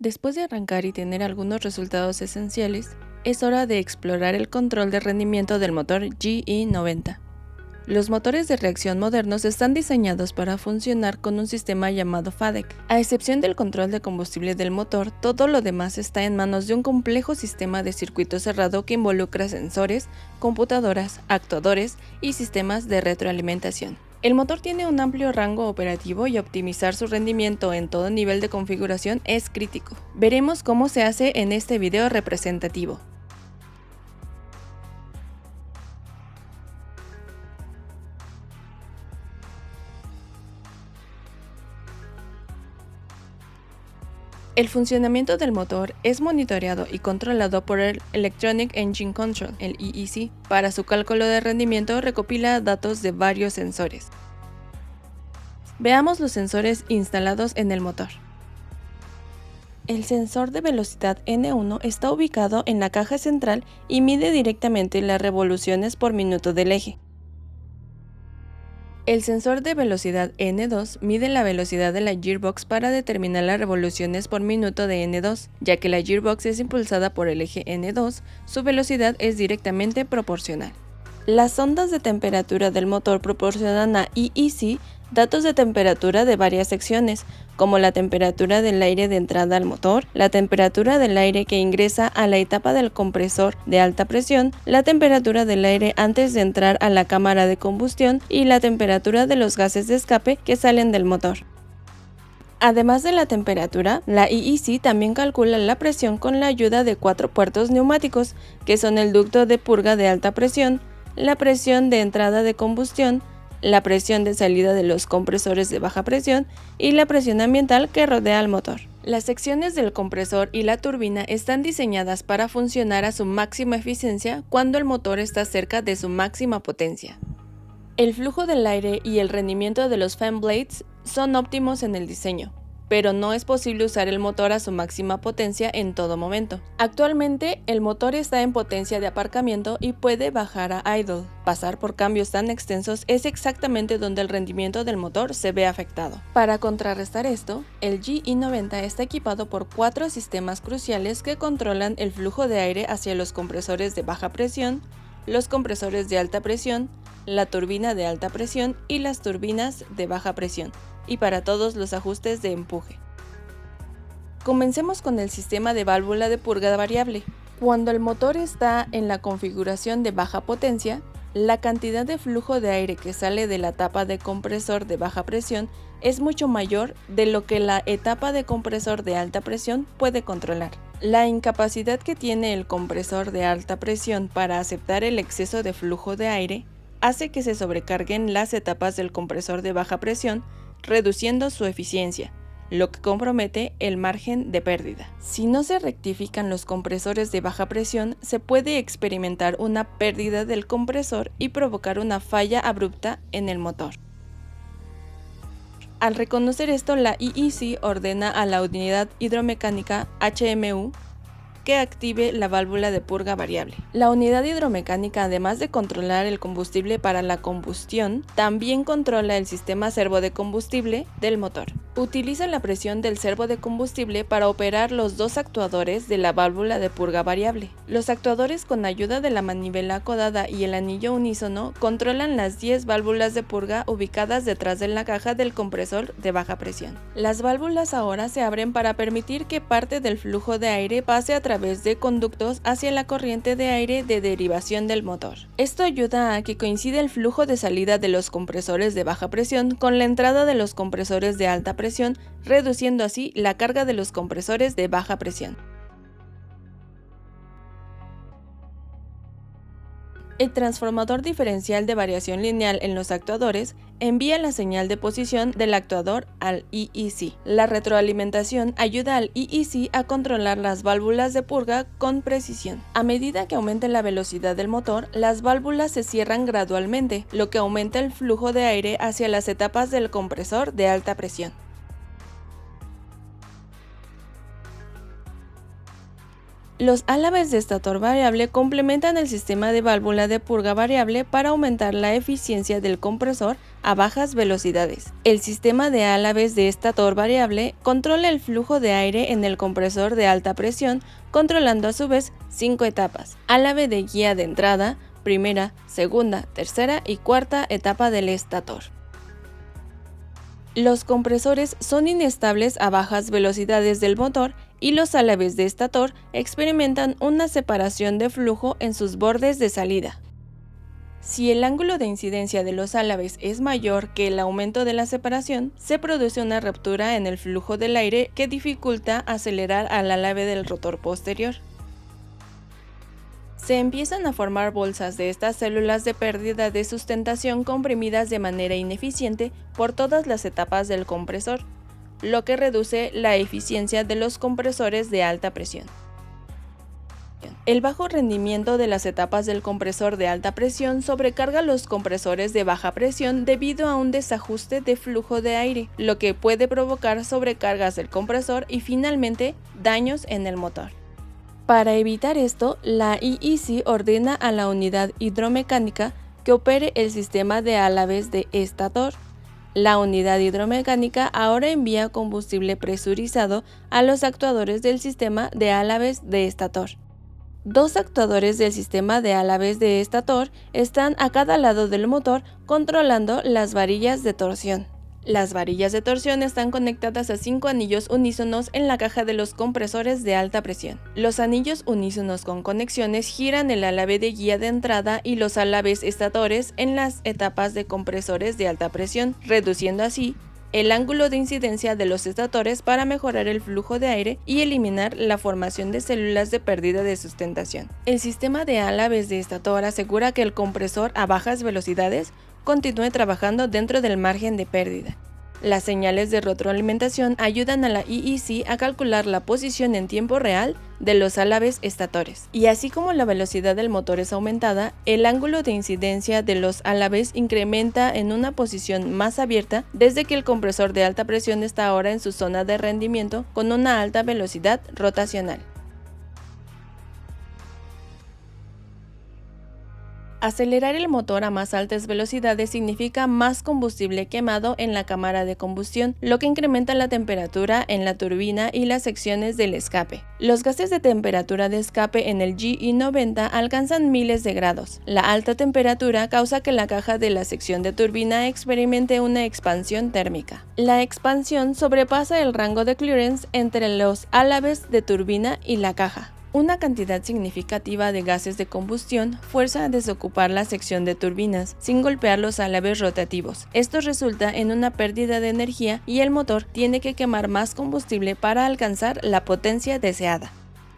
Después de arrancar y tener algunos resultados esenciales, es hora de explorar el control de rendimiento del motor GE90. Los motores de reacción modernos están diseñados para funcionar con un sistema llamado FADEC. A excepción del control de combustible del motor, todo lo demás está en manos de un complejo sistema de circuito cerrado que involucra sensores, computadoras, actuadores y sistemas de retroalimentación. El motor tiene un amplio rango operativo y optimizar su rendimiento en todo nivel de configuración es crítico. Veremos cómo se hace en este video representativo. El funcionamiento del motor es monitoreado y controlado por el Electronic Engine Control, el EEC. Para su cálculo de rendimiento recopila datos de varios sensores. Veamos los sensores instalados en el motor. El sensor de velocidad N1 está ubicado en la caja central y mide directamente las revoluciones por minuto del eje. El sensor de velocidad N2 mide la velocidad de la gearbox para determinar las revoluciones por minuto de N2, ya que la gearbox es impulsada por el eje N2, su velocidad es directamente proporcional. Las ondas de temperatura del motor proporcionan a EEC datos de temperatura de varias secciones, como la temperatura del aire de entrada al motor, la temperatura del aire que ingresa a la etapa del compresor de alta presión, la temperatura del aire antes de entrar a la cámara de combustión y la temperatura de los gases de escape que salen del motor. Además de la temperatura, la EEC también calcula la presión con la ayuda de 4 puertos neumáticos, que son el ducto de purga de alta presión, la presión de entrada de combustión, la presión de salida de los compresores de baja presión y la presión ambiental que rodea al motor. Las secciones del compresor y la turbina están diseñadas para funcionar a su máxima eficiencia cuando el motor está cerca de su máxima potencia. El flujo del aire y el rendimiento de los fan blades son óptimos en el diseño, pero no es posible usar el motor a su máxima potencia en todo momento. Actualmente, el motor está en potencia de aparcamiento y puede bajar a idle. Pasar por cambios tan extensos es exactamente donde el rendimiento del motor se ve afectado. Para contrarrestar esto, el GE90 está equipado por 4 sistemas cruciales que controlan el flujo de aire hacia los compresores de baja presión, los compresores de alta presión, la turbina de alta presión y las turbinas de baja presión, y para todos los ajustes de empuje. Comencemos con el sistema de válvula de purga variable. Cuando el motor está en la configuración de baja potencia, la cantidad de flujo de aire que sale de la etapa de compresor de baja presión es mucho mayor de lo que la etapa de compresor de alta presión puede controlar. La incapacidad que tiene el compresor de alta presión para aceptar el exceso de flujo de aire hace que se sobrecarguen las etapas del compresor de baja presión, reduciendo su eficiencia, lo que compromete el margen de pérdida. Si no se rectifican los compresores de baja presión, se puede experimentar una pérdida del compresor y provocar una falla abrupta en el motor. Al reconocer esto, la EEC ordena a la unidad hidromecánica HMU que active la válvula de purga variable. La unidad hidromecánica, además de controlar el combustible para la combustión, también controla el sistema servo de combustible del motor. Utiliza la presión del servo de combustible para operar los 2 actuadores de la válvula de purga variable. Los actuadores, con ayuda de la manivela acodada y el anillo unísono, controlan las 10 válvulas de purga ubicadas detrás de la caja del compresor de baja presión. Las válvulas ahora se abren para permitir que parte del flujo de aire pase a través de conductos hacia la corriente de aire de derivación del motor. Esto ayuda a que coincida el flujo de salida de los compresores de baja presión con la entrada de los compresores de alta presión, reduciendo así la carga de los compresores de baja presión. El transformador diferencial de variación lineal en los actuadores envía la señal de posición del actuador al EEC. La retroalimentación ayuda al EEC a controlar las válvulas de purga con precisión. A medida que aumente la velocidad del motor, las válvulas se cierran gradualmente, lo que aumenta el flujo de aire hacia las etapas del compresor de alta presión. Los álabes de estator variable complementan el sistema de válvula de purga variable para aumentar la eficiencia del compresor a bajas velocidades. El sistema de álabes de estator variable controla el flujo de aire en el compresor de alta presión, controlando a su vez 5 etapas: álabe de guía de entrada, primera, segunda, tercera y cuarta etapa del estator. Los compresores son inestables a bajas velocidades del motor y los álabes de estator experimentan una separación de flujo en sus bordes de salida. Si el ángulo de incidencia de los álabes es mayor que el aumento de la separación, se produce una ruptura en el flujo del aire que dificulta acelerar al álabe del rotor posterior. Se empiezan a formar bolsas de estas células de pérdida de sustentación comprimidas de manera ineficiente por todas las etapas del compresor, lo que reduce la eficiencia de los compresores de alta presión. El bajo rendimiento de las etapas del compresor de alta presión sobrecarga los compresores de baja presión debido a un desajuste de flujo de aire, lo que puede provocar sobrecargas del compresor y finalmente daños en el motor. Para evitar esto, la IEC ordena a la unidad hidromecánica que opere el sistema de álabes de estator. La unidad hidromecánica ahora envía combustible presurizado a los actuadores del sistema de álabes de estator. 2 actuadores del sistema de álabes de estator están a cada lado del motor controlando las varillas de torsión. Las varillas de torsión están conectadas a 5 anillos unísonos en la caja de los compresores de alta presión. Los anillos unísonos con conexiones giran el álabe de guía de entrada y los álabes estatores en las etapas de compresores de alta presión, reduciendo así el ángulo de incidencia de los estatores para mejorar el flujo de aire y eliminar la formación de células de pérdida de sustentación. El sistema de álabes de estator asegura que el compresor a bajas velocidades continúe trabajando dentro del margen de pérdida. Las señales de retroalimentación ayudan a la IEC a calcular la posición en tiempo real de los álabes estatores. Y así como la velocidad del motor es aumentada, el ángulo de incidencia de los álabes incrementa en una posición más abierta desde que el compresor de alta presión está ahora en su zona de rendimiento con una alta velocidad rotacional. Acelerar el motor a más altas velocidades significa más combustible quemado en la cámara de combustión, lo que incrementa la temperatura en la turbina y las secciones del escape. Los gases de temperatura de escape en el GE90 alcanzan miles de grados. La alta temperatura causa que la caja de la sección de turbina experimente una expansión térmica. La expansión sobrepasa el rango de clearance entre los álabes de turbina y la caja. Una cantidad significativa de gases de combustión fuerza a desocupar la sección de turbinas, sin golpear los álabes rotativos. Esto resulta en una pérdida de energía y el motor tiene que quemar más combustible para alcanzar la potencia deseada.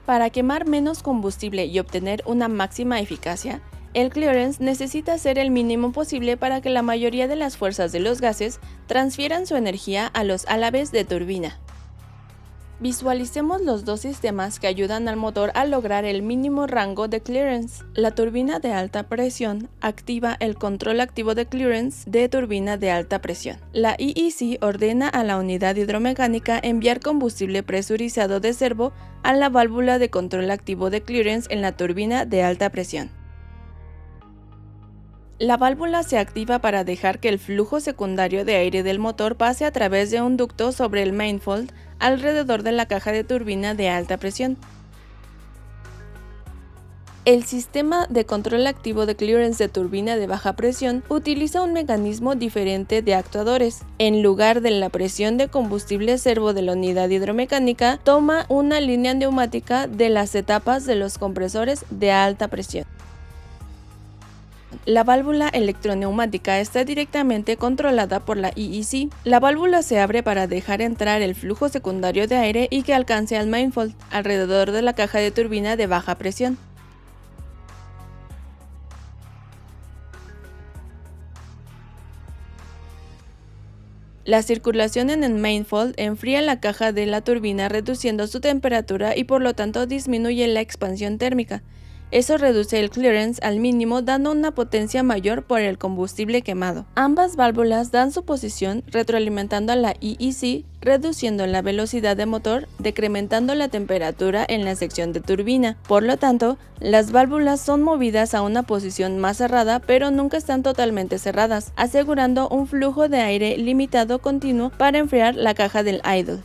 Para quemar menos combustible y obtener una máxima eficacia, el clearance necesita ser el mínimo posible para que la mayoría de las fuerzas de los gases transfieran su energía a los álabes de turbina. Visualicemos los dos sistemas que ayudan al motor a lograr el mínimo rango de clearance. La turbina de alta presión activa el control activo de clearance de turbina de alta presión. La IEC ordena a la unidad hidromecánica enviar combustible presurizado de servo a la válvula de control activo de clearance en la turbina de alta presión. La válvula se activa para dejar que el flujo secundario de aire del motor pase a través de un ducto sobre el manifold alrededor de la caja de turbina de alta presión. El sistema de control activo de clearance de turbina de baja presión utiliza un mecanismo diferente de actuadores. En lugar de la presión de combustible servo de la unidad hidromecánica, toma una línea neumática de las etapas de los compresores de alta presión. La válvula electroneumática está directamente controlada por la IEC. La válvula se abre para dejar entrar el flujo secundario de aire y que alcance al manifold alrededor de la caja de turbina de baja presión. La circulación en el manifold enfría la caja de la turbina reduciendo su temperatura y por lo tanto disminuye la expansión térmica. Eso reduce el clearance al mínimo, dando una potencia mayor por el combustible quemado. Ambas válvulas dan su posición retroalimentando a la EEC, reduciendo la velocidad de motor, decrementando la temperatura en la sección de turbina. Por lo tanto, las válvulas son movidas a una posición más cerrada, pero nunca están totalmente cerradas, asegurando un flujo de aire limitado continuo para enfriar la caja del idle.